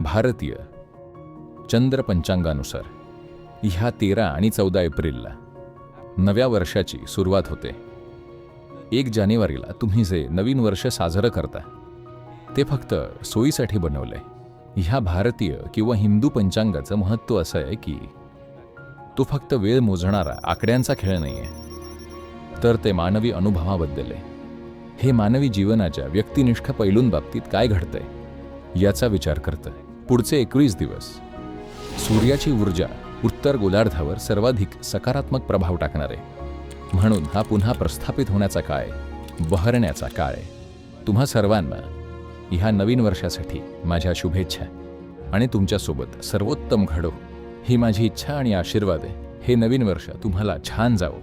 भारतीय चंद्र पंचांगानुसार ह्या 13 आणि 14 एप्रिलला नव्या वर्षाची सुरुवात होते. 1 जानेवारीला तुम्ही जे नवीन वर्ष साजरं करता ते फक्त सोयीसाठी बनवलंय. ह्या भारतीय किंवा हिंदू पंचांगाचं महत्त्व असं आहे की तो फक्त वेळ मोजणारा आकड्यांचा खेळ नाहीये, तर ते मानवी अनुभवाबद्दल आहे. हे मानवी जीवनाच्या व्यक्तिनिष्ठ पैलूंबाबतीत काय घडतंय याचा विचार करतं. पुढचे 21 दिवस सूर्याची ऊर्जा उत्तर गोलार्धावर सर्वाधिक सकारात्मक प्रभाव टाकणार आहे. म्हणून हा पुन्हा प्रस्थापित होण्याचा काळ, बहरण्याचा काळ आहे. तुम्हा सर्वांना ह्या नवीन वर्षासाठी माझ्या शुभेच्छा आणि तुमच्यासोबत सर्वोत्तम घडो ही माझी इच्छा आणि आशीर्वाद आहे. हे नवीन वर्ष तुम्हाला छान जावो.